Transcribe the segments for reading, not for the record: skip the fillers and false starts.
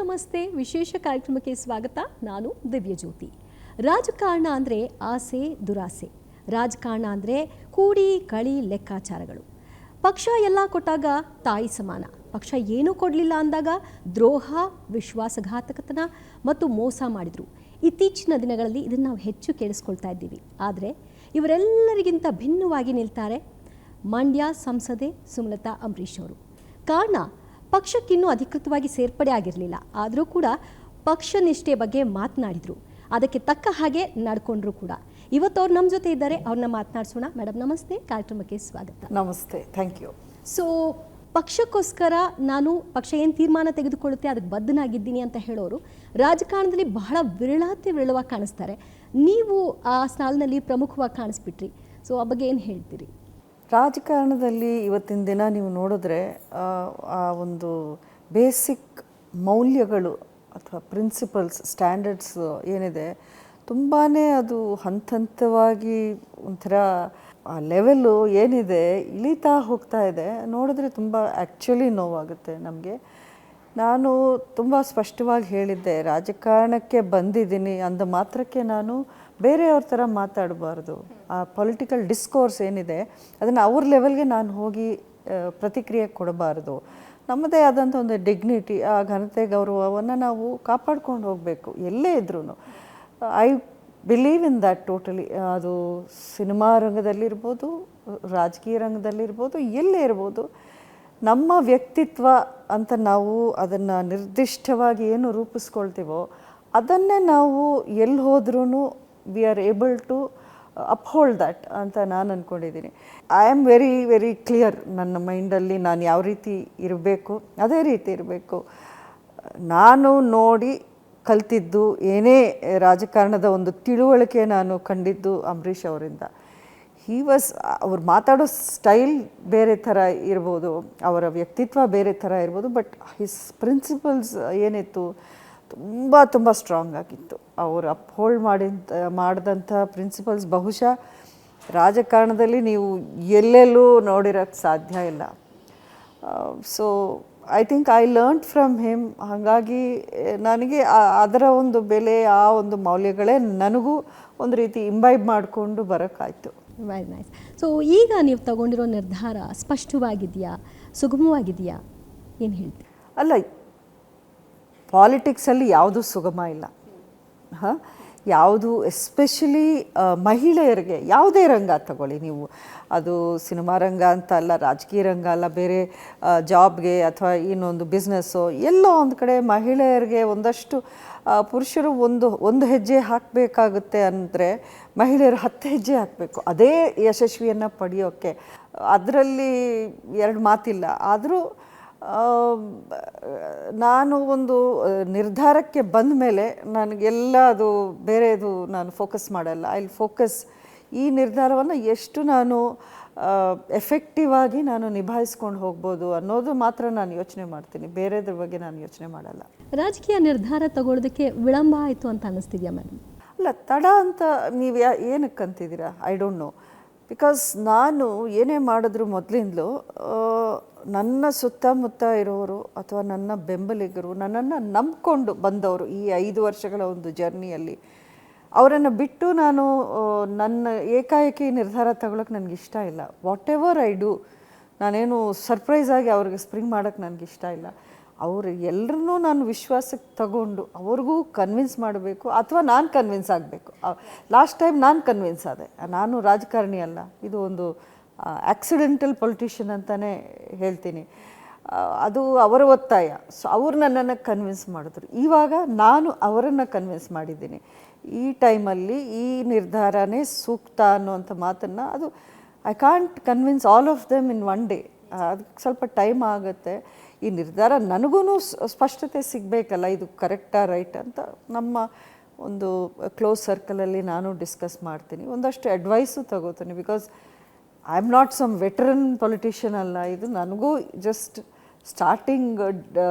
ನಮಸ್ತೆ ವಿಶೇಷ ಕಾರ್ಯಕ್ರಮಕ್ಕೆ ಸ್ವಾಗತ. ನಾನು ದಿವ್ಯಜ್ಯೋತಿ. ರಾಜಕಾರಣ ಅಂದರೆ ಆಸೆ ದುರಾಸೆ, ರಾಜಕಾರಣ ಅಂದರೆ ಕೂಡಿ ಕಳಿ ಲೆಕ್ಕಾಚಾರಗಳು. ಪಕ್ಷ ಎಲ್ಲ ಕೊಟ್ಟಾಗ ತಾಯಿ ಸಮಾನ, ಪಕ್ಷ ಏನೂ ಕೊಡಲಿಲ್ಲ ಅಂದಾಗ ದ್ರೋಹ, ವಿಶ್ವಾಸಘಾತಕತನ ಮತ್ತು ಮೋಸ ಮಾಡಿದರು. ಇತ್ತೀಚಿನ ದಿನಗಳಲ್ಲಿ ಇದನ್ನು ನಾವು ಹೆಚ್ಚು ಕೇಳಿಸ್ಕೊಳ್ತಾ ಇದ್ದೀವಿ. ಆದರೆ ಇವರೆಲ್ಲರಿಗಿಂತ ಭಿನ್ನವಾಗಿ ನಿಲ್ತಾರೆ ಮಂಡ್ಯ ಸಂಸದೆ ಸುಮಲತಾ ಅಂಬರೀಶ್ ಅವರು. ಕಾರಣ, ಪಕ್ಷಕ್ಕಿನ್ನೂ ಅಧಿಕೃತವಾಗಿ ಸೇರ್ಪಡೆ ಆಗಿರಲಿಲ್ಲ, ಆದರೂ ಕೂಡ ಪಕ್ಷ ನಿಷ್ಠೆ ಬಗ್ಗೆ ಮಾತನಾಡಿದರು, ಅದಕ್ಕೆ ತಕ್ಕ ಹಾಗೆ ನಡ್ಕೊಂಡ್ರು ಕೂಡ. ಇವತ್ತು ಅವ್ರು ನಮ್ಮ ಜೊತೆ ಇದ್ದಾರೆ, ಅವ್ರನ್ನ ಮಾತನಾಡಿಸೋಣ. ಮೇಡಮ್ ನಮಸ್ತೆ, ಕಾರ್ಯಕ್ರಮಕ್ಕೆ ಸ್ವಾಗತ. ನಮಸ್ತೆ, ಥ್ಯಾಂಕ್ ಯು. ಸೊ ಪಕ್ಷಕ್ಕೋಸ್ಕರ ನಾನು ಪಕ್ಷ ಏನು ತೀರ್ಮಾನ ತೆಗೆದುಕೊಳ್ಳುತ್ತೆ ಅದಕ್ಕೆ ಬದ್ಧನಾಗಿದ್ದೀನಿ ಅಂತ ಹೇಳೋರು ರಾಜಕಾರಣದಲ್ಲಿ ಬಹಳ ವಿರಳವಾಗಿ ಕಾಣಿಸ್ತಾರೆ. ನೀವು ಆ ಸಾಲಿನಲ್ಲಿ ಪ್ರಮುಖವಾಗಿ ಕಾಣಿಸ್ಬಿಟ್ರಿ. ಸೊ ಆ ಬಗ್ಗೆ ಏನು ಹೇಳ್ತೀರಿ? ರಾಜಕಾರಣದಲ್ಲಿ ಇವತ್ತಿನ ದಿನ ನೀವು ನೋಡಿದ್ರೆ ಆ ಒಂದು ಬೇಸಿಕ್ ಮೌಲ್ಯಗಳು ಅಥವಾ ಪ್ರಿನ್ಸಿಪಲ್ಸ್, ಸ್ಟ್ಯಾಂಡರ್ಡ್ಸ್ ಏನಿದೆ ತುಂಬಾ ಅದು ಹಂತವಾಗಿ ಒಂಥರ ಆ ಲೆವೆಲ್ಲು ಏನಿದೆ ಇಳಿತಾ ಹೋಗ್ತಾ ಇದೆ. ನೋಡಿದ್ರೆ ತುಂಬ ಆ್ಯಕ್ಚುಲಿ ನೋವಾಗುತ್ತೆ ನಮಗೆ. ನಾನು ತುಂಬ ಸ್ಪಷ್ಟವಾಗಿ ಹೇಳಿದ್ದೆ, ರಾಜಕಾರಣಕ್ಕೆ ಬಂದಿದ್ದೀನಿ ಅಂದ ಮಾತ್ರಕ್ಕೆ ನಾನು ಬೇರೆಯವ್ರ ಥರ ಮಾತಾಡಬಾರ್ದು. ಆ ಪೊಲಿಟಿಕಲ್ ಡಿಸ್ಕೋರ್ಸ್ ಏನಿದೆ ಅದನ್ನು ಅವ್ರ ಲೆವೆಲ್ಗೆ ನಾನು ಹೋಗಿ ಪ್ರತಿಕ್ರಿಯೆ ಕೊಡಬಾರ್ದು. ನಮ್ಮದೇ ಆದಂಥ ಒಂದು ಡಿಗ್ನಿಟಿ, ಆ ಘನತೆ, ಗೌರವವನ್ನು ನಾವು ಕಾಪಾಡ್ಕೊಂಡು ಹೋಗಬೇಕು ಎಲ್ಲೇ ಇದ್ರೂ. I believe in that totally. ಅದು ಸಿನಿಮಾ ರಂಗದಲ್ಲಿರ್ಬೋದು, ರಾಜಕೀಯ ರಂಗದಲ್ಲಿರ್ಬೋದು, ಎಲ್ಲೇ ಇರ್ಬೋದು, ನಮ್ಮ ವ್ಯಕ್ತಿತ್ವ ಅಂತ ನಾವು ಅದನ್ನು ನಿರ್ದಿಷ್ಟವಾಗಿ ಏನು ರೂಪಿಸ್ಕೊಳ್ತೀವೋ ಅದನ್ನೇ ನಾವು ಎಲ್ಲಿ ಹೋದ್ರೂ we are able to uphold that ಅಂತ ನಾನು ಅಂದ್ಕೊಂಡಿದ್ದೀನಿ. I am very very clear. ನನ್ನ ಮೈಂಡಲ್ಲಿ ನಾನು ಯಾವ ರೀತಿ ಇರಬೇಕು ಅದೇ ರೀತಿ ಇರಬೇಕು. ನಾನು ನೋಡಿ ಕಲ್ತಿದ್ದು ಏನೇ ರಾಜಕಾರಣದ ಒಂದು ತಿಳುವಳಿಕೆ ನಾನು ಕಂಡಿದ್ದು ಅಂಬರೀಷ್ ಅವರಿಂದ. ಅವ್ರು ಮಾತಾಡೋ ಸ್ಟೈಲ್ ಬೇರೆ ಥರ ಇರ್ಬೋದು, ಅವರ ವ್ಯಕ್ತಿತ್ವ ಬೇರೆ ಥರ ಇರ್ಬೋದು, ಬಟ್ ಹಿಸ್ ಪ್ರಿನ್ಸಿಪಲ್ಸ್ ಏನಿತ್ತು ತುಂಬ ತುಂಬ ಸ್ಟ್ರಾಂಗ್ ಆಗಿತ್ತು. ಅವರು ಅಪ್ಹೋಲ್ಡ್ ಮಾಡಿದಂಥ ಪ್ರಿನ್ಸಿಪಲ್ಸ್ ಬಹುಶಃ ರಾಜಕಾರಣದಲ್ಲಿ ನೀವು ಎಲ್ಲೆಲ್ಲೂ ನೋಡಿರೋಕ್ಕೆ ಸಾಧ್ಯ ಇಲ್ಲ. So I think I learn from him. ಹಾಗಾಗಿ ನನಗೆ ಅದರ ಒಂದು ಬೆಲೆ, ಆ ಒಂದು ಮೌಲ್ಯಗಳೇ ನನಗೂ ಒಂದು ರೀತಿ ಇಂಬೈಬ್ ಮಾಡಿಕೊಂಡು ಬರೋಕ್ಕಾಯ್ತು. Very nice. ಸೊ ಈಗ ನೀವು ತಗೊಂಡಿರೋ ನಿರ್ಧಾರ ಸ್ಪಷ್ಟವಾಗಿದೆಯಾ, ಸುಗಮವಾಗಿದೆಯಾ, ಏನು ಹೇಳ್ತೀವಿ? ಅಲ್ಲ, ಪಾಲಿಟಿಕ್ಸಲ್ಲಿ ಯಾವುದೂ ಸುಗಮ ಇಲ್ಲ. ಯಾವುದು ಎಸ್ಪೆಷಲಿ ಮಹಿಳೆಯರಿಗೆ, ಯಾವುದೇ ರಂಗ ತಗೊಳ್ಳಿ ನೀವು, ಅದು ಸಿನಿಮಾ ರಂಗ ಅಂತ ಅಲ್ಲ, ರಾಜಕೀಯ ರಂಗ ಅಲ್ಲ, ಬೇರೆ ಜಾಬ್ಗೆ ಅಥವಾ ಇನ್ನೊಂದು ಬಿಸ್ನೆಸ್ಸು, ಎಲ್ಲೋ ಒಂದು ಕಡೆ ಮಹಿಳೆಯರಿಗೆ ಒಂದಷ್ಟು ಪುರುಷರು ಒಂದು ಹೆಜ್ಜೆ ಹಾಕಬೇಕಾಗುತ್ತೆ ಅಂದರೆ ಮಹಿಳೆಯರು 10 ಹೆಜ್ಜೆ ಹಾಕಬೇಕು ಅದೇ ಯಶಸ್ವಿಯನ್ನು ಪಡೆಯೋಕ್ಕೆ. ಅದರಲ್ಲಿ ಎರಡು ಮಾತಿಲ್ಲ. ಆದರೂ ನಾನು ಒಂದು ನಿರ್ಧಾರಕ್ಕೆ ಬಂದ ಮೇಲೆ ನನಗೆಲ್ಲ ಅದು ಬೇರೆದು ನಾನು ಫೋಕಸ್ ಮಾಡಲ್ಲ. ಐ ವಿಲ್ ಫೋಕಸ್ ಈ ನಿರ್ಧಾರವನ್ನು ಎಷ್ಟು ನಾನು ಎಫೆಕ್ಟಿವ್ ಆಗಿ ನಾನು ನಿಭಾಯಿಸ್ಕೊಂಡು ಹೋಗ್ಬೋದು ಅನ್ನೋದು ಮಾತ್ರ ನಾನು ಯೋಚನೆ ಮಾಡ್ತೀನಿ, ಬೇರೆದ್ರ ಬಗ್ಗೆ ನಾನು ಯೋಚನೆ ಮಾಡಲ್ಲ. ರಾಜಕೀಯ ನಿರ್ಧಾರ ತಗೊಳ್ಳೋದಕ್ಕೆ ವಿಳಂಬ ಆಯಿತು ಅಂತ ಅನ್ನಿಸ್ತಿದ್ಯಾ ಮೇಡಮ್? ಅಲ್ಲ, ತಡ ಅಂತ ನೀವು ಏನಕ್ಕೆ ಅಂತಿದ್ದೀರಾ? I don't know. ಬಿಕಾಸ್ ನಾನು ಏನೇ ಮಾಡಿದ್ರು ಮೊದಲಿಂದಲೂ ನನ್ನ ಸುತ್ತಮುತ್ತ ಇರೋರು ಅಥವಾ ನನ್ನ ಬೆಂಬಲಿಗರು, ನನ್ನನ್ನು ನಂಬಿಕೊಂಡು ಬಂದವರು ಈ 5 ವರ್ಷಗಳ ಒಂದು ಜರ್ನಿಯಲ್ಲಿ, ಅವರನ್ನು ಬಿಟ್ಟು ನಾನು ನನ್ನ ಏಕಾಏಕಿ ನಿರ್ಧಾರ ತಗೊಳ್ಳೋಕೆ ನನಗಿಷ್ಟ ಇಲ್ಲ. ವಾಟ್ ಎವರ್ ಐ ಡೂ, ನಾನೇನು ಸರ್ಪ್ರೈಸಾಗಿ ಅವ್ರಿಗೆ ಸ್ಪ್ರಿಂಗ್ ಮಾಡೋಕ್ಕೆ ನನಗಿಷ್ಟ ಇಲ್ಲ. ಅವರು ಎಲ್ಲರನ್ನೂ ನಾನು ವಿಶ್ವಾಸಕ್ಕೆ ತಗೊಂಡು ಅವ್ರಿಗೂ ಕನ್ವಿನ್ಸ್ ಮಾಡಬೇಕು ಅಥವಾ ನಾನು ಕನ್ವಿನ್ಸ್ ಆಗಬೇಕು. ಲಾಸ್ಟ್ ಟೈಮ್ ನಾನು ಕನ್ವಿನ್ಸ್ ಆದೆ. ನಾನು ರಾಜಕಾರಣಿ ಅಲ್ಲ, ಇದು ಒಂದು ಆಕ್ಸಿಡೆಂಟಲ್ ಪೊಲಿಟಿಷಿಯನ್ ಅಂತಲೇ ಹೇಳ್ತೀನಿ. ಅದು ಅವರ ಒತ್ತಾಯ. ಸೊ ಅವ್ರು ನನ್ನನ್ನು ಕನ್ವಿನ್ಸ್ ಮಾಡಿದ್ರು. ಇವಾಗ ನಾನು ಅವರನ್ನು ಕನ್ವಿನ್ಸ್ ಮಾಡಿದ್ದೀನಿ. ಈ ಟೈಮಲ್ಲಿ ಈ ನಿರ್ಧಾರನೇ ಸೂಕ್ತ ಅನ್ನುವಂಥ ಮಾತನ್ನು, ಅದು I can't convince all of them in one day. ಅದಕ್ಕೆ ಸ್ವಲ್ಪ ಟೈಮ್ ಆಗುತ್ತೆ. ಈ ನಿರ್ಧಾರ ನನಗೂ ಸ್ಪಷ್ಟತೆ ಸಿಗಬೇಕಲ್ಲ, ಇದು ಕರೆಕ್ಟಾ ರೈಟ್ ಅಂತ. ನಮ್ಮ ಒಂದು ಕ್ಲೋಸ್ ಸರ್ಕಲಲ್ಲಿ ನಾನು ಡಿಸ್ಕಸ್ ಮಾಡ್ತೀನಿ, ಒಂದಷ್ಟು ಅಡ್ವೈಸು ತಗೋತೀನಿ. Because I am not some veteran politician ಅಲ್ಲ, ಇದು ನನಗೂ ಜಸ್ಟ್ ಸ್ಟಾರ್ಟಿಂಗ್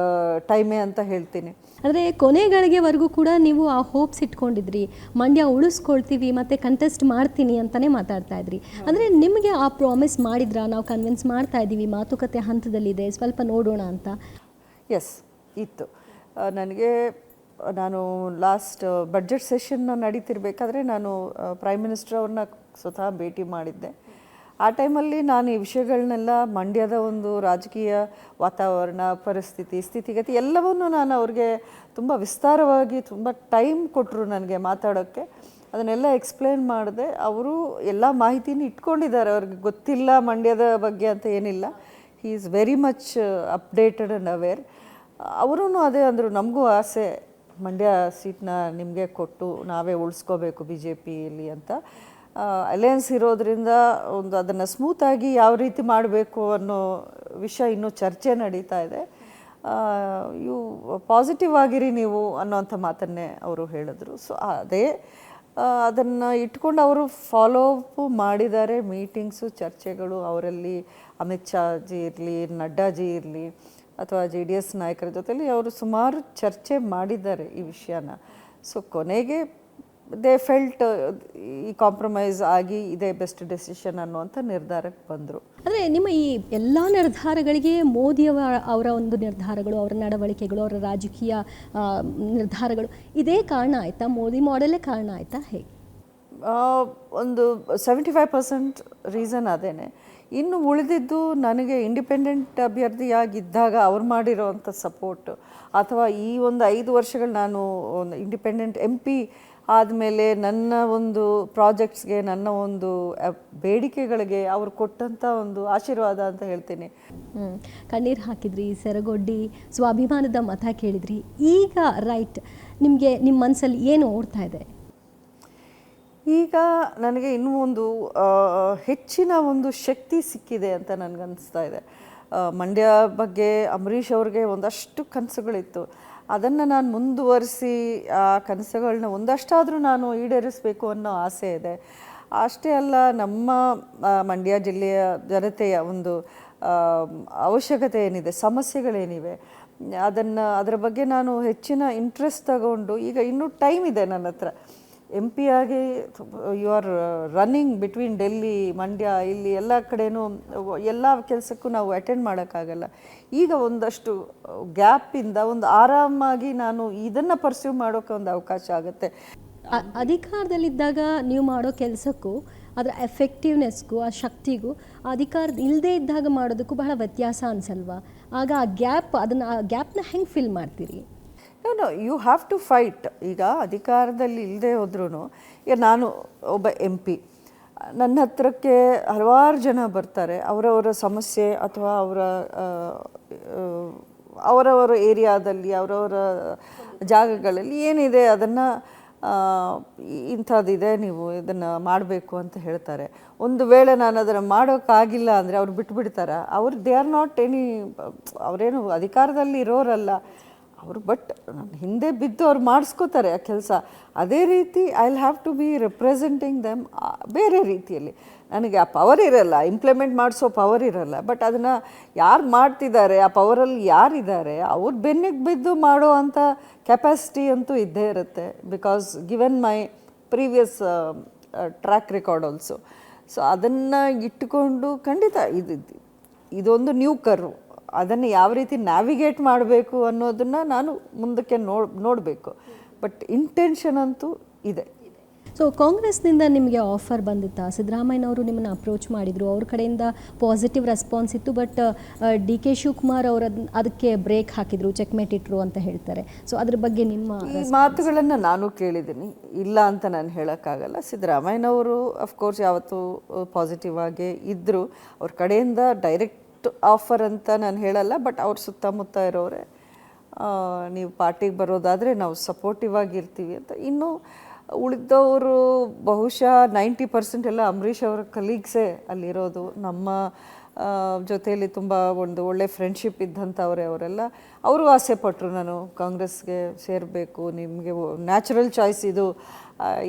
ಟೈಮೇ ಅಂತ ಹೇಳ್ತೀನಿ. ಅಂದರೆ ಕೊನೆಗಳಿಗೆವರೆಗೂ ಕೂಡ ನೀವು ಆ ಹೋಪ್ಸ್ ಇಟ್ಕೊಂಡಿದ್ರಿ, ಮಂಡ್ಯ ಉಳಿಸ್ಕೊಳ್ತೀವಿ ಮತ್ತು ಕಂಟೆಸ್ಟ್ ಮಾಡ್ತೀನಿ ಅಂತಲೇ ಮಾತಾಡ್ತಾ ಇದ್ರಿ. ಅಂದರೆ ನಿಮಗೆ ಆ ಪ್ರಾಮಿಸ್ ಮಾಡಿದ್ರಾ, ನಾವು ಕನ್ವಿನ್ಸ್ ಮಾಡ್ತಾ ಇದ್ದೀವಿ, ಮಾತುಕತೆ ಹಂತದಲ್ಲಿದೆ, ಸ್ವಲ್ಪ ನೋಡೋಣ ಅಂತ? ಎಸ್, ಇತ್ತು. ನನಗೆ ನಾನು ಲಾಸ್ಟ್ ಬಡ್ಜೆಟ್ ಸೆಷನ್ನ ನಡೀತಿರ್ಬೇಕಾದ್ರೆ ನಾನು ಪ್ರೈಮ್ ಮಿನಿಸ್ಟರ್ ಅವ್ರನ್ನ ಸ್ವತಃ ಭೇಟಿ ಮಾಡಿದ್ದೆ. ಆ ಟೈಮಲ್ಲಿ ನಾನು ಈ ವಿಷಯಗಳನ್ನೆಲ್ಲ ಮಂಡ್ಯದ ಒಂದು ರಾಜಕೀಯ ವಾತಾವರಣ, ಪರಿಸ್ಥಿತಿ, ಸ್ಥಿತಿಗತಿ ಎಲ್ಲವನ್ನೂ ನಾನು ಅವ್ರಿಗೆ ತುಂಬ ವಿಸ್ತಾರವಾಗಿ ತುಂಬ ಟೈಮ್ ಕೊಟ್ಟರು ನನಗೆ ಮಾತಾಡೋಕ್ಕೆ. ಅದನ್ನೆಲ್ಲ ಎಕ್ಸ್ಪ್ಲೇನ್ ಮಾಡಿದೆ. ಅವರು ಎಲ್ಲ ಮಾಹಿತಿನ ಇಟ್ಕೊಂಡಿದ್ದಾರೆ, ಅವ್ರಿಗೆ ಗೊತ್ತಿಲ್ಲ ಮಂಡ್ಯದ ಬಗ್ಗೆ ಅಂತ ಏನಿಲ್ಲ. He is very much updated and aware. ಅವರೂ ಅದೇ ಅಂದರು, ನಮಗೂ ಆಸೆ ಮಂಡ್ಯ ಸೀಟ್ನ ನಿಮಗೆ ಕೊಟ್ಟು ನಾವೇ ಉಳಿಸ್ಕೋಬೇಕು BJPಯಲ್ಲಿ ಅಂತ. ಅಲಯನ್ಸ್ ಇರೋದ್ರಿಂದ ಒಂದು ಅದನ್ನು ಸ್ಮೂತಾಗಿ ಯಾವ ರೀತಿ ಮಾಡಬೇಕು ಅನ್ನೋ ವಿಷಯ ಇನ್ನೂ ಚರ್ಚೆ ನಡೀತಾ ಇದೆ. ಇವು ಪಾಸಿಟಿವ್ ಆಗಿರಿ ನೀವು ಅನ್ನೋಂಥ ಮಾತನ್ನೇ ಅವರು ಹೇಳಿದ್ರು. ಸೊ ಅದೇ ಅದನ್ನು ಇಟ್ಕೊಂಡು ಅವರು ಫಾಲೋ ಅಪ್ ಮಾಡಿದ್ದಾರೆ. ಮೀಟಿಂಗ್ಸು, ಚರ್ಚೆಗಳು ಅವರಲ್ಲಿ ಅಮಿತ್ ಶಾ ಜಿ ಇರಲಿ, ನಡ್ಡಾಜಿ ಇರಲಿ ಅಥವಾ JDS ನಾಯಕರ ಜೊತೆಲಿ ಅವರು ಸುಮಾರು ಚರ್ಚೆ ಮಾಡಿದ್ದಾರೆ ಈ ವಿಷಯನ. ಸೊ ಕೊನೆಗೆ ದೇ ಫೆಲ್ಟ್ ಈ ಕಾಂಪ್ರಮೈಸ್ ಆಗಿ ಇದೇ ಬೆಸ್ಟ್ ಡೆಸಿಷನ್ ಅನ್ನುವಂಥ ನಿರ್ಧಾರಕ್ಕೆ ಬಂದರು. ಅಂದರೆ ನಿಮ್ಮ ಈ ಎಲ್ಲ ನಿರ್ಧಾರಗಳಿಗೆ ಅವರ ಒಂದು ನಿರ್ಧಾರಗಳು, ಅವರ ನಡವಳಿಕೆಗಳು, ಅವರ ರಾಜಕೀಯ ನಿರ್ಧಾರಗಳು ಇದೇ ಕಾರಣ ಆಯಿತಾ? ಮೋದಿ ಮಾಡೆಲೇ ಕಾರಣ ಆಯಿತಾ? ಹೇಗೆ? ಒಂದು 75% ರೀಸನ್ ಅದೇನೆ. ಇನ್ನು ಉಳಿದಿದ್ದು ನನಗೆ ಇಂಡಿಪೆಂಡೆಂಟ್ ಅಭ್ಯರ್ಥಿಯಾಗಿದ್ದಾಗ ಅವ್ರು ಮಾಡಿರೋವಂಥ ಸಪೋರ್ಟು, ಅಥವಾ ಈ ಒಂದು 5 ವರ್ಷಗಳು ನಾನು ಒಂದು ಇಂಡಿಪೆಂಡೆಂಟ್ MP ಆದಮೇಲೆ ನನ್ನ ಒಂದು ಪ್ರಾಜೆಕ್ಟ್ಸ್ಗೆ, ನನ್ನ ಒಂದು ಬೇಡಿಕೆಗಳಿಗೆ ಅವ್ರು ಕೊಟ್ಟಂಥ ಒಂದು ಆಶೀರ್ವಾದ ಅಂತ ಹೇಳ್ತೀನಿ. ಕಣ್ಣೀರು ಹಾಕಿದ್ರಿ, ಸೆರಗೊಡ್ಡಿ, ಸ್ವಾಭಿಮಾನದ ಮತ ಕೇಳಿದ್ರಿ. ಈಗ ರೈಟ್, ನಿಮಗೆ ನಿಮ್ಮ ಮನಸ್ಸಲ್ಲಿ ಏನು ಓಡ್ತಾ ಇದೆ? ಈಗ ನನಗೆ ಇನ್ನೂ ಒಂದು ಹೆಚ್ಚಿನ ಒಂದು ಶಕ್ತಿ ಸಿಕ್ಕಿದೆ ಅಂತ ನನಗನ್ನಿಸ್ತಾ ಇದೆ. ಮಂಡ್ಯ ಬಗ್ಗೆ ಅಂಬರೀಷ್ ಅವ್ರಿಗೆ ಒಂದಷ್ಟು ಕನಸುಗಳಿತ್ತು. ಅದನ್ನು ನಾನು ಮುಂದುವರಿಸಿ ಆ ಕನಸುಗಳನ್ನ ಒಂದಷ್ಟಾದರೂ ನಾನು ಈಡೇರಿಸಬೇಕು ಅನ್ನೋ ಆಸೆ ಇದೆ. ಅಷ್ಟೇ ಅಲ್ಲ, ನಮ್ಮ ಮಂಡ್ಯ ಜಿಲ್ಲೆಯ ಜನತೆಯ ಒಂದು ಅವಶ್ಯಕತೆ ಏನಿದೆ, ಸಮಸ್ಯೆಗಳೇನಿವೆ, ಅದರ ಬಗ್ಗೆ ನಾನು ಹೆಚ್ಚಿನ ಇಂಟ್ರೆಸ್ಟ್ ತಗೊಂಡು, ಈಗ ಇನ್ನೂ ಟೈಮ್ ಇದೆ ನನ್ನ ಹತ್ರ. MP ಆಗಿ you are running between Delhi, Mandya, ಇಲ್ಲಿ ಎಲ್ಲ ಕಡೆನೂ ಎಲ್ಲ ಕೆಲಸಕ್ಕೂ ನಾವು ಅಟೆಂಡ್ ಮಾಡೋಕ್ಕಾಗಲ್ಲ. ಈಗ ಒಂದಷ್ಟು ಗ್ಯಾಪಿಂದ ಒಂದು ಆರಾಮಾಗಿ ನಾನು ಇದನ್ನು ಪರ್ಸ್ಯೂ ಮಾಡೋಕ್ಕೆ ಒಂದು ಅವಕಾಶ ಆಗುತ್ತೆ. ಅಧಿಕಾರದಲ್ಲಿದ್ದಾಗ ನೀವು ಮಾಡೋ ಕೆಲಸಕ್ಕೂ ಅದರ ಎಫೆಕ್ಟಿವ್ನೆಸ್ಗೂ, ಆ ಶಕ್ತಿಗೂ, ಅಧಿಕಾರ ಇಲ್ಲದೇ ಇದ್ದಾಗ ಮಾಡೋದಕ್ಕೂ ಬಹಳ ವ್ಯತ್ಯಾಸ ಅನಿಸಲ್ವಾ? ಆಗ ಆ ಗ್ಯಾಪ್ನ ಹೆಂಗೆ ಫಿಲ್ ಮಾಡ್ತೀರಿ? No, you have to fight. ಈಗ ಅಧಿಕಾರದಲ್ಲಿ ಇಲ್ಲದೆ ಹೋದ್ರೂ, ಈಗ ನಾನು ಒಬ್ಬ MP, ನನ್ನ ಹತ್ರಕ್ಕೆ ಹಲವಾರು ಜನ ಬರ್ತಾರೆ. ಅವರವರ ಸಮಸ್ಯೆ ಅಥವಾ ಅವರವರ ಏರಿಯಾದಲ್ಲಿ, ಅವರವರ ಜಾಗಗಳಲ್ಲಿ ಏನಿದೆ ಅದನ್ನು ಇಂಥದ್ದಿದೆ, ನೀವು ಇದನ್ನು ಮಾಡಬೇಕು ಅಂತ ಹೇಳ್ತಾರೆ. ಒಂದು ವೇಳೆ ನಾನು ಅದನ್ನು ಮಾಡೋಕ್ಕಾಗಿಲ್ಲ ಅಂದರೆ ಅವ್ರು ಬಿಟ್ಬಿಡ್ತಾರೆ. ದೇ ಆರ್ ನಾಟ್ ಅವರೇನು ಅಧಿಕಾರದಲ್ಲಿ ಇರೋರಲ್ಲ ಅವರು, ಬಟ್ ಹಿಂದೆ ಬಿದ್ದು ಅವ್ರು ಮಾಡಿಸ್ಕೋತಾರೆ ಆ ಕೆಲಸ. ಅದೇ ರೀತಿ I will have to be representing them ಬೇರೆ ರೀತಿಯಲ್ಲಿ. ನನಗೆ ಆ ಪವರ್ ಇರಲ್ಲ, ಇಂಪ್ಲಿಮೆಂಟ್ ಮಾಡಿಸೋ ಪವರ್ ಇರಲ್ಲ, ಬಟ್ ಅದನ್ನು ಯಾರು ಮಾಡ್ತಿದ್ದಾರೆ, ಆ ಪವರಲ್ಲಿ ಯಾರಿದ್ದಾರೆ, ಅವ್ರು ಬೆನ್ನಿಗೆ ಬಿದ್ದು ಮಾಡೋ ಅಂಥ ಕೆಪಾಸಿಟಿ ಅಂತೂ ಇದ್ದೇ ಇರುತ್ತೆ. Because given my previous track record also. So ಅದನ್ನು ಇಟ್ಟುಕೊಂಡು ಖಂಡಿತ ಇದೊಂದು ನ್ಯೂ ಕರ್ವ್, ಅದನ್ನು ಯಾವ ರೀತಿ ನ್ಯಾವಿಗೇಟ್ ಮಾಡಬೇಕು ಅನ್ನೋದನ್ನು ನಾನು ಮುಂದಕ್ಕೆ ನೋಡಬೇಕು. ಬಟ್ ಇಂಟೆನ್ಷನ್ ಅಂತೂ ಇದೆ. ಸೊ ಕಾಂಗ್ರೆಸ್ನಿಂದ ನಿಮಗೆ ಆಫರ್ ಬಂದಿತ್ತಾ? ಸಿದ್ದರಾಮಯ್ಯನವರು ನಿಮ್ಮನ್ನು ಅಪ್ರೋಚ್ ಮಾಡಿದರು, ಅವ್ರ ಕಡೆಯಿಂದ ಪಾಸಿಟಿವ್ ರೆಸ್ಪಾನ್ಸ್ ಇತ್ತು. ಬಟ್ DK ಶಿವಕುಮಾರ್ ಅವರು ಅದಕ್ಕೆ ಬ್ರೇಕ್ ಹಾಕಿದರು, ಚೆಕ್ಮೇಟ್ ಇಟ್ಟರು ಅಂತ ಹೇಳ್ತಾರೆ. ಸೊ ಅದ್ರ ಬಗ್ಗೆ ನಿಮ್ಮ ಈ ಮಾತುಗಳನ್ನು ನಾನು ಕೇಳಿದ್ದೀನಿ, ಇಲ್ಲ ಅಂತ ನಾನು ಹೇಳೋಕ್ಕಾಗಲ್ಲ. ಸಿದ್ದರಾಮಯ್ಯನವರು ಅಫ್ಕೋರ್ಸ್ ಯಾವತ್ತೂ ಪಾಸಿಟಿವ್ ಆಗೇ ಇದ್ದರು. ಅವ್ರ ಕಡೆಯಿಂದ ಡೈರೆಕ್ಟ್ ಆಫರ್ ಅಂತ ನಾನು ಹೇಳಲ್ಲ, ಬಟ್ ಅವ್ರ ಸುತ್ತಮುತ್ತ ಇರೋರೆ ನೀವು ಪಾರ್ಟಿಗೆ ಬರೋದಾದರೆ ನಾವು ಸಪೋರ್ಟಿವ್ ಆಗಿರ್ತೀವಿ ಅಂತ. ಇನ್ನು ಉಳಿದವರು ಬಹುಶಃ 90% ಎಲ್ಲ ಅಂಬರೀಷ್ ಅವರ ಕಲೀಗ್ಸೇ ಅಲ್ಲಿರೋದು. ನಮ್ಮ ಜೊತೆಯಲ್ಲಿ ತುಂಬ ಒಂದು ಒಳ್ಳೆ ಫ್ರೆಂಡ್ಶಿಪ್ ಇದ್ದಂಥವ್ರೆ ಅವರೆಲ್ಲ. ಅವರು ಆಸೆ ಪಟ್ಟರು, ನಾನು ಕಾಂಗ್ರೆಸ್ಗೆ ಸೇರಬೇಕು, ನಿಮಗೆ ನ್ಯಾಚುರಲ್ ಚಾಯ್ಸ್ ಇದು,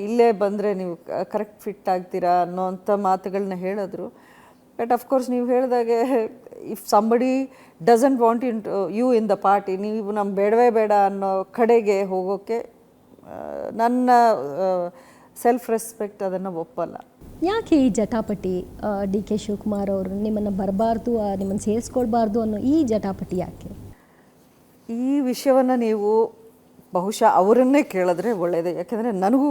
ಇಲ್ಲೇ ಬಂದರೆ ನೀವು ಕರೆಕ್ಟ್ ಫಿಟ್ ಆಗ್ತೀರಾ ಅನ್ನೋವಂಥ ಮಾತುಗಳನ್ನ ಹೇಳಿದ್ರು. ಬಟ್ ಅಫ್ಕೋರ್ಸ್ ನೀವು ಹೇಳಿದಾಗೆ, if somebody doesn't want you in the party, ನೀವು ನಮ್ಮ ಬೇಡವೇ ಬೇಡ ಅನ್ನೋ ಕಡೆಗೆ ಹೋಗೋಕ್ಕೆ ನನ್ನ ಸೆಲ್ಫ್ ರೆಸ್ಪೆಕ್ಟ್ ಅದನ್ನು ಒಪ್ಪಲ್ಲ. ಯಾಕೆ ಈ ಜಟಾಪಟಿ? DK ಶಿವಕುಮಾರ್ ಅವರು ನಿಮ್ಮನ್ನು ಬರಬಾರ್ದು, ನಿಮ್ಮನ್ನು ಸೇರಿಸ್ಕೊಳ್ಬಾರ್ದು ಅನ್ನೋ ಈ ಜಟಾಪಟಿ ಯಾಕೆ? ಈ ವಿಷಯವನ್ನು ನೀವು ಬಹುಶಃ ಅವರನ್ನೇ ಕೇಳಿದ್ರೆ ಒಳ್ಳೆಯದು, ಯಾಕೆಂದರೆ ನನಗೂ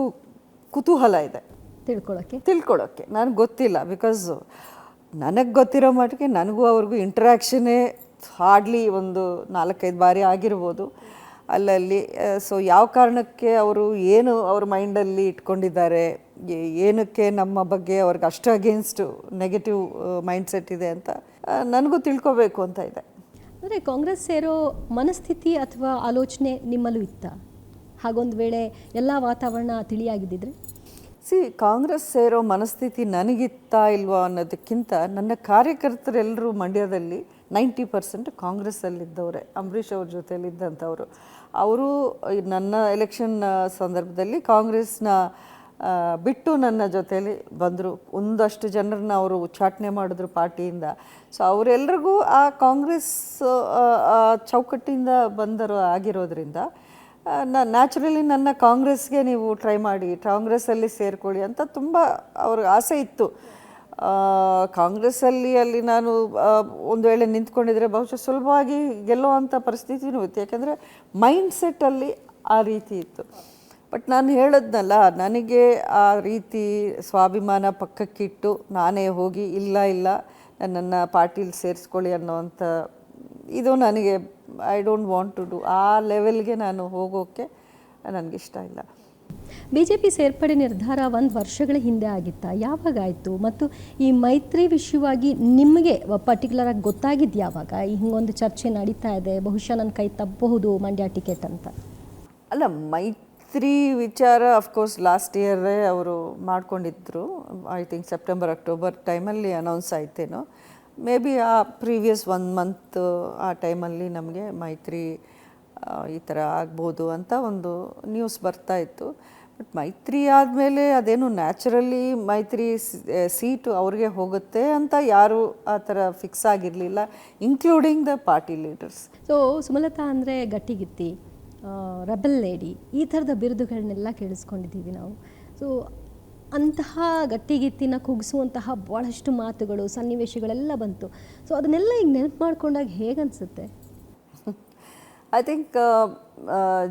ಕುತೂಹಲ ಇದೆ ತಿಳ್ಕೊಳ್ಳೋಕ್ಕೆ. ನನಗೆ ಗೊತ್ತಿಲ್ಲ, ಬಿಕಾಸ್ ನನಗೆ ಗೊತ್ತಿರೋ ಮಟ್ಟಿಗೆ ನನಗೂ ಅವ್ರಿಗೂ ಇಂಟ್ರ್ಯಾಕ್ಷನ್ನೇ ಹಾರ್ಡ್ಲಿ ಒಂದು 4-5 ಬಾರಿ ಆಗಿರ್ಬೋದು ಅಲ್ಲಲ್ಲಿ. ಸೊ ಯಾವ ಕಾರಣಕ್ಕೆ ಅವರು ಏನು ಅವ್ರ ಮೈಂಡಲ್ಲಿ ಇಟ್ಕೊಂಡಿದ್ದಾರೆ, ಏನಕ್ಕೆ ನಮ್ಮ ಬಗ್ಗೆ ಅವ್ರಿಗೆ ಅಷ್ಟು ಅಗೇನ್ಸ್ಟ್ ನೆಗೆಟಿವ್ ಮೈಂಡ್ಸೆಟ್ ಇದೆ ಅಂತ ನನಗೂ ತಿಳ್ಕೊಬೇಕು ಅಂತ ಇದೆ. ಅಂದರೆ ಕಾಂಗ್ರೆಸ್ ಸೇರೋ ಮನಸ್ಥಿತಿ ಅಥವಾ ಆಲೋಚನೆ ನಿಮ್ಮಲ್ಲೂ ಇತ್ತ? ಹಾಗೊಂದು ವೇಳೆ ಎಲ್ಲ ವಾತಾವರಣ ತಿಳಿಯಾಗಿದ್ದಿದ್ರೆ? ಕಾಂಗ್ರೆಸ್ ಸೇರೋ ಮನಸ್ಥಿತಿ ನನಗಿತ್ತಾ ಇಲ್ವಾ ಅನ್ನೋದಕ್ಕಿಂತ ನನ್ನ ಕಾರ್ಯಕರ್ತರೆಲ್ಲರೂ ಮಂಡ್ಯದಲ್ಲಿ 90% ಕಾಂಗ್ರೆಸ್ಸಲ್ಲಿದ್ದವರೇ, ಅಂಬರೀಷ್ ಅವ್ರ ಜೊತೆಯಲ್ಲಿದ್ದಂಥವರು. ಅವರು ನನ್ನ ಎಲೆಕ್ಷನ್ ಸಂದರ್ಭದಲ್ಲಿ ಕಾಂಗ್ರೆಸ್ನ ಬಿಟ್ಟು ನನ್ನ ಜೊತೆಯಲ್ಲಿ ಬಂದರು. ಒಂದಷ್ಟು ಜನರನ್ನ ಅವರು ಉಚ್ಚಾಟನೆ ಮಾಡಿದ್ರು ಪಾರ್ಟಿಯಿಂದ. ಸೊ ಅವರೆಲ್ಲರಿಗೂ ಆ ಕಾಂಗ್ರೆಸ್ ಚೌಕಟ್ಟಿಂದ ಬಂದರು ಆಗಿರೋದ್ರಿಂದ ನ್ಯಾಚುರಲಿ ನನ್ನ ಕಾಂಗ್ರೆಸ್ಗೆ ನೀವು ಟ್ರೈ ಮಾಡಿ, ಕಾಂಗ್ರೆಸ್ಸಲ್ಲಿ ಸೇರ್ಕೊಳ್ಳಿ ಅಂತ ತುಂಬ ಅವ್ರಿಗೆ ಆಸೆ ಇತ್ತು. ಕಾಂಗ್ರೆಸ್ಸಲ್ಲಿ ಅಲ್ಲಿ ನಾನು ಒಂದು ವೇಳೆ ನಿಂತ್ಕೊಂಡಿದ್ರೆ ಬಹುಶಃ ಸುಲಭವಾಗಿ ಗೆಲ್ಲುವಂಥ ಪರಿಸ್ಥಿತಿನೂ ಇತ್ತು, ಯಾಕೆಂದರೆ ಮೈಂಡ್ಸೆಟ್ಟಲ್ಲಿ ಆ ರೀತಿ ಇತ್ತು. ಬಟ್ ನಾನು ಹೇಳಿದ್ನಲ್ಲ, ನನಗೆ ಆ ರೀತಿ ಸ್ವಾಭಿಮಾನ ಪಕ್ಕಕ್ಕಿಟ್ಟು ನಾನೇ ಹೋಗಿ ಇಲ್ಲ ನನ್ನನ್ನು ಪಾರ್ಟಿಲಿ ಸೇರಿಸ್ಕೊಳ್ಳಿ ಅನ್ನೋವಂಥ ಇದು ನನಗೆ I don't want to do. ಆ ಲೆವೆಲ್ಗೆ ನಾನು ಹೋಗೋಕ್ಕೆ ನನಗಿಷ್ಟ ಇಲ್ಲ. BJP ಸೇರ್ಪಡೆ ನಿರ್ಧಾರ 1 ವರ್ಷಗಳ ಹಿಂದೆ ಆಗಿತ್ತಾ? ಯಾವಾಗ ಆಯಿತು? ಮತ್ತು ಈ ಮೈತ್ರಿ ವಿಷಯವಾಗಿ ನಿಮಗೆ ಪರ್ಟಿಕ್ಯುಲರ್ ಆಗಿ ಗೊತ್ತಾಗಿದ್ದು ಯಾವಾಗ? ಹಿಂಗೊಂದು ಚರ್ಚೆ ನಡೀತಾ ಇದೆ, ಬಹುಶಃ ನನ್ನ ಕೈ ತಪ್ಪಬಹುದು ಮಂಡ್ಯ ಟಿಕೆಟ್ ಅಂತ. ಅಲ್ಲ, ಮೈತ್ರಿ ವಿಚಾರ ಅಫ್ಕೋರ್ಸ್ ಲಾಸ್ಟ್ ಇಯರೇ ಅವರು ಮಾಡ್ಕೊಂಡಿದ್ರು. ಐ ಥಿಂಕ್ ಸೆಪ್ಟೆಂಬರ್ ಅಕ್ಟೋಬರ್ ಟೈಮಲ್ಲಿ ಅನೌನ್ಸ್ ಆಯ್ತೇನೋ. ಮೇ ಬಿ ಆ ಪ್ರೀವಿಯಸ್ 1 ಮಂತ್ ಆ ಟೈಮಲ್ಲಿ ನಮಗೆ ಮೈತ್ರಿ ಈ ಥರ ಆಗ್ಬೋದು ಅಂತ ಒಂದು ನ್ಯೂಸ್ ಬರ್ತಾ ಇತ್ತು. ಬಟ್ ಮೈತ್ರಿ ಆದಮೇಲೆ ಅದೇನು ನ್ಯಾಚುರಲಿ ಮೈತ್ರಿ ಸೀಟು ಅವ್ರಿಗೆ ಹೋಗುತ್ತೆ ಅಂತ ಯಾರೂ ಆ ಥರ ಫಿಕ್ಸ್ ಆಗಿರಲಿಲ್ಲ, including the party leaders. So Sumalatha ಅಂದರೆ ಗಟ್ಟಿಗಿತ್ತಿ, ರೆಬಲ್ ಲೇಡಿ, ಈ ಥರದ ಬಿರುದುಗಳನ್ನೆಲ್ಲ ಕೇಳಿಸ್ಕೊಂಡಿದ್ದೀವಿ ನಾವು. ಸೊ ಅಂತಹ ಗಟ್ಟಿಗಿತ್ತಿನ ಕುಗ್ಗಿಸುವಂತಹ ಭಾಳಷ್ಟು ಮಾತುಗಳು, ಸನ್ನಿವೇಶಗಳೆಲ್ಲ ಬಂತು. ಸೊ ಅದನ್ನೆಲ್ಲ ಈಗ ನೆನಪು ಮಾಡ್ಕೊಂಡಾಗ ಹೇಗನ್ಸುತ್ತೆ? ಐ ಥಿಂಕ್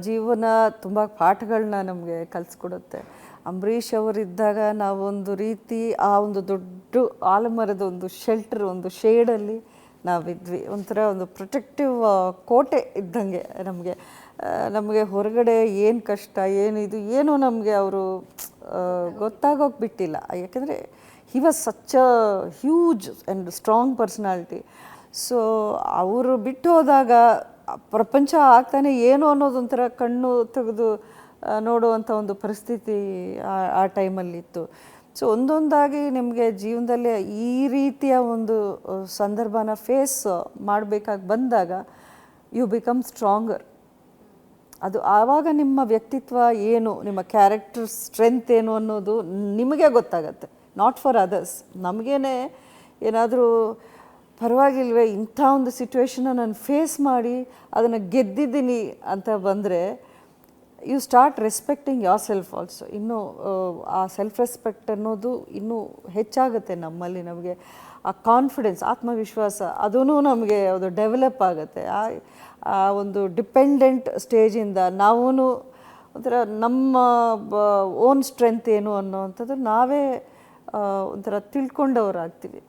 ಜೀವನ ತುಂಬ ಪಾಠಗಳನ್ನ ನಮಗೆ ಕಲಿಸ್ಕೊಡುತ್ತೆ. ಅಂಬರೀಷ್ ಅವರಿದ್ದಾಗ ನಾವೊಂದು ರೀತಿ ಆ ಒಂದು ದೊಡ್ಡ ಆಲಮರದ ಒಂದು ಶೆಲ್ಟರ್, ಒಂದು ಶೇಡಲ್ಲಿ ನಾವಿದ್ವಿ. ಒಂಥರ ಒಂದು ಪ್ರೊಟೆಕ್ಟಿವ್ ಕೋಟೆ ಇದ್ದಂಗೆ ನಮಗೆ ಹೊರಗಡೆ ಏನು ಕಷ್ಟ ಏನಿದು ಏನೂ ನಮಗೆ ಅವರು ಗೊತ್ತಾಗೋಕೆ ಬಿಟ್ಟಿಲ್ಲ. ಯಾಕೆಂದರೆ he was such a huge and strong personality. So ಅವರು ಬಿಟ್ಟು ಹೋದಾಗ ಪ್ರಪಂಚ ಆಗ್ತಾನೆ ಏನು ಅನ್ನೋದೊಂಥರ ಕಣ್ಣು ತೆಗೆದು ನೋಡುವಂಥ ಒಂದು ಪರಿಸ್ಥಿತಿ ಆ ಟೈಮಲ್ಲಿತ್ತು. ಸೊ ಒಂದೊಂದಾಗಿ ನಿಮಗೆ ಜೀವನದಲ್ಲಿ ಈ ರೀತಿಯ ಒಂದು ಸಂದರ್ಭನ ಫೇಸ್ ಮಾಡಬೇಕಾಗಿ ಬಂದಾಗ ಯು ಬಿಕಮ್ ಸ್ಟ್ರಾಂಗರ್. ಅದು ಆವಾಗ ನಿಮ್ಮ ವ್ಯಕ್ತಿತ್ವ ಏನು, ನಿಮ್ಮ ಕ್ಯಾರೆಕ್ಟರ್ ಸ್ಟ್ರೆಂತ್ ಏನು ಅನ್ನೋದು ನಿಮಗೆ ಗೊತ್ತಾಗತ್ತೆ, ನಾಟ್ ಫಾರ್ ಅದರ್ಸ್. ನಮಗೇನೆ ಏನಾದರೂ ಪರವಾಗಿಲ್ವೇ ಇಂಥ ಒಂದು ಸಿಚುವೇಶನ್ನ ನಾನು ಫೇಸ್ ಮಾಡಿ ಅದನ್ನು ಗೆದ್ದಿದ್ದೀನಿ ಅಂತ ಬಂದರೆ you start respecting yourself also. ಇನ್ನೂ ಆ ಸೆಲ್ಫ್ ರೆಸ್ಪೆಕ್ಟ್ ಅನ್ನೋದು ಇನ್ನೂ ಹೆಚ್ಚಾಗುತ್ತೆ ನಮ್ಮಲ್ಲಿ. ನಮಗೆ ಆ ಕಾನ್ಫಿಡೆನ್ಸ್, ಆತ್ಮವಿಶ್ವಾಸ ಅದೂ ನಮಗೆ ಅದು ಡೆವಲಪ್ ಆಗುತ್ತೆ. ಆ ಒಂದು ಡಿಪೆಂಡೆಂಟ್ ಸ್ಟೇಜಿಂದ ನಾವೂ ಒಂಥರ ನಮ್ಮ ಓನ್ ಸ್ಟ್ರೆಂತ್ ಏನು ಅನ್ನೋವಂಥದ್ದು ನಾವೇ ಒಂಥರ ತಿಳ್ಕೊಂಡವರಾಗ್ತೀವಿ.